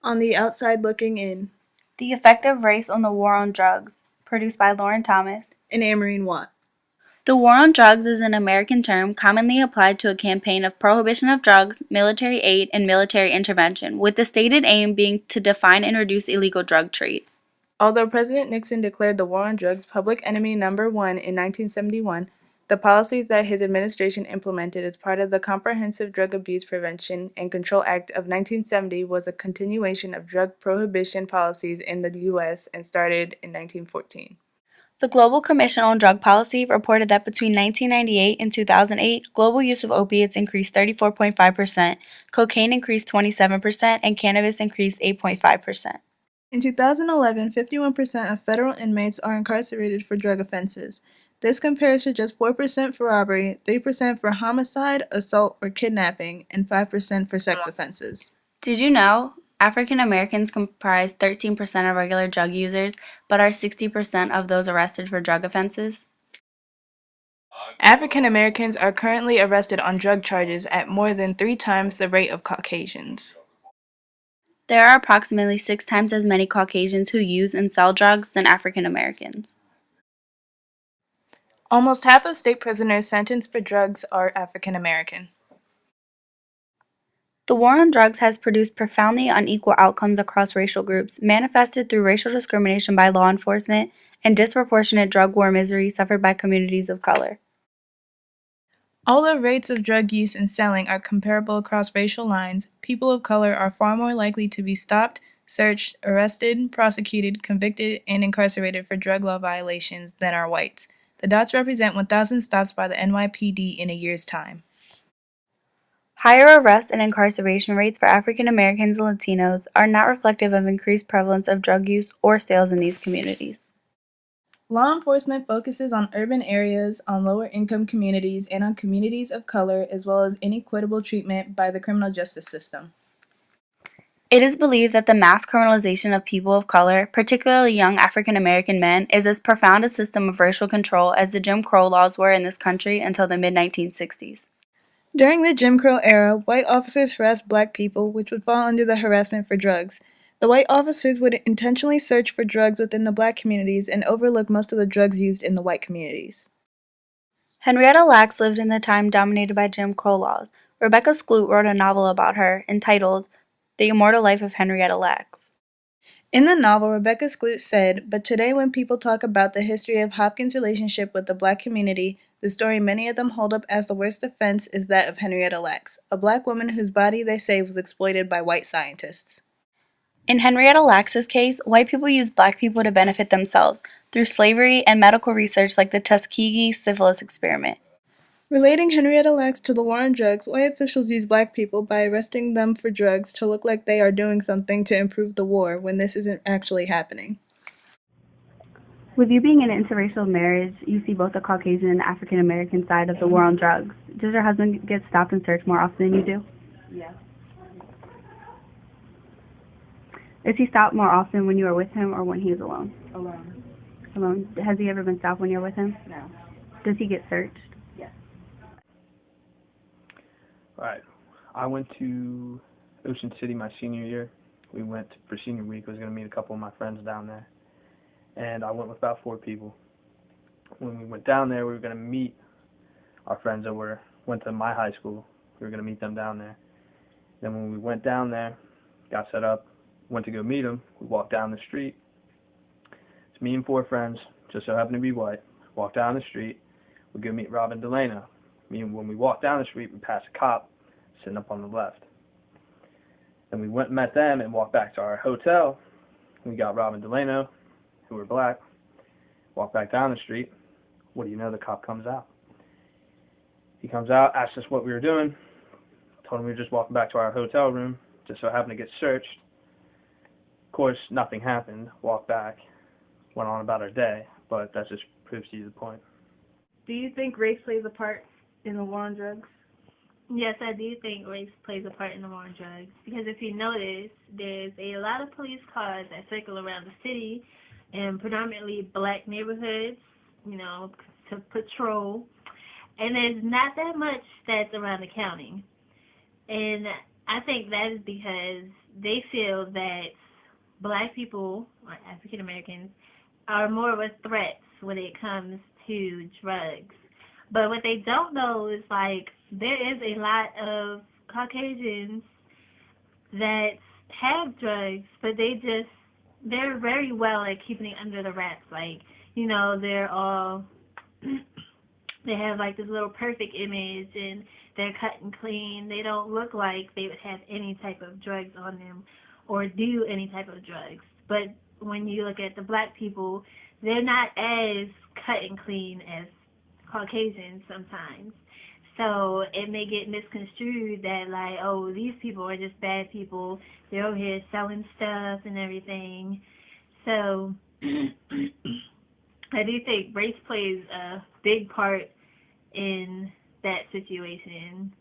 On the Outside Looking In, The Effect of Race on the War on Drugs, produced by Lauren Thomas. and Amarine Watt. The war on drugs is an American term commonly applied to a campaign of prohibition of drugs, military aid, and military intervention, with the stated aim being to define and reduce illegal drug trade. Although President Nixon declared the war on drugs public enemy number one in 1971, the policies that his administration implemented as part of the Comprehensive Drug Abuse Prevention and Control Act of 1970 was a continuation of drug prohibition policies in the U.S. and started in 1914. The Global Commission on Drug Policy reported that between 1998 and 2008, global use of opiates increased 34.5%, cocaine increased 27%, and cannabis increased 8.5%. In 2011, 51% of federal inmates are incarcerated for drug offenses. This compares to just 4% for robbery, 3% for homicide, assault, or kidnapping, and 5% for sex offenses. Did you know African Americans comprise 13% of regular drug users, but are 60% of those arrested for drug offenses? African Americans are currently arrested on drug charges at more than 3 times the rate of Caucasians. There are approximately 6 times as many Caucasians who use and sell drugs than African Americans. Almost half of state prisoners sentenced for drugs are African American. The war on drugs has produced profoundly unequal outcomes across racial groups, manifested through racial discrimination by law enforcement and disproportionate drug war misery suffered by communities of color. Although rates of drug use and selling are comparable across racial lines, people of color are far more likely to be stopped, searched, arrested, prosecuted, convicted, and incarcerated for drug law violations than are whites. The dots represent 1,000 stops by the NYPD in a year's time. Higher arrest and incarceration rates for African Americans and Latinos are not reflective of increased prevalence of drug use or sales in these communities. Law enforcement focuses on urban areas, on lower-income communities, and on communities of color, as well as inequitable treatment by the criminal justice system. It is believed that the mass criminalization of people of color, particularly young African American men, is as profound a system of racial control as the Jim Crow laws were in this country until the mid-1960s. During the Jim Crow era, white officers harassed black people, which would fall under the harassment for drugs. The white officers would intentionally search for drugs within the black communities and overlook most of the drugs used in the white communities. Henrietta Lacks lived in the time dominated by Jim Crow laws. Rebecca Skloot wrote a novel about her, entitled The Immortal Life of Henrietta Lacks. In the novel, Rebecca Skloot said, "But today when people talk about the history of Hopkins' relationship with the black community, the story many of them hold up as the worst offense is that of Henrietta Lacks, a black woman whose body they say was exploited by white scientists." In Henrietta Lacks's case, white people used black people to benefit themselves through slavery and medical research like the Tuskegee syphilis experiment. Relating Henrietta Lacks to the war on drugs, white officials use black people by arresting them for drugs to look like they are doing something to improve the war when this isn't actually happening. With you being in an interracial marriage, you see both the Caucasian and African American side of the war on drugs. Does your husband get stopped and searched more often than you do? Yes. Is he stopped more often when you are with him or when he is alone? Alone. Alone. Has he ever been stopped when you're with him? No. Does he get searched? Yes. All right. I went to Ocean City my senior year. We went for senior week. I was going to meet a couple of my friends down there. And I went with about 4 people. When we went down there, we were going to meet our friends that went to my high school. We were going to meet them down there. Then when we went down there, got set up, went to go meet them, we walked down the street. It's me and 4 friends, just so happened to be white. Walked down the street, we go meet Robin Delano. When we walked down the street, we passed a cop sitting up on the left. Then we went and met them and walked back to our hotel. We got Robin Delano, who were black, walked back down the street. What do you know, the cop comes out. He comes out, asked us what we were doing, told him we were just walking back to our hotel room, just so happened to get searched. Of course, nothing happened, walked back, went on about our day, but that just proves to you the point. Do you think race plays a part in the war on drugs? Yes, I do think race plays a part in the war on drugs. Because if you notice, there's a lot of police cars that circle around the city in predominantly black neighborhoods, to patrol. And there's not that much that's around the county. And I think that is because they feel that black people or African Americans are more of a threat when it comes to drugs. But what they don't know is like there is a lot of Caucasians that have drugs, but they're very well at keeping it under the wraps. Like, you know, they're all they have like this little perfect image and they're cut and clean. They don't look like they would have any type of drugs on them or do any type of drugs. But when you look at the black people, they're not as cut and clean as Caucasians sometimes. So it may get misconstrued that like, oh, these people are just bad people. They're over here selling stuff and everything. So I do think race plays a big part in that situation.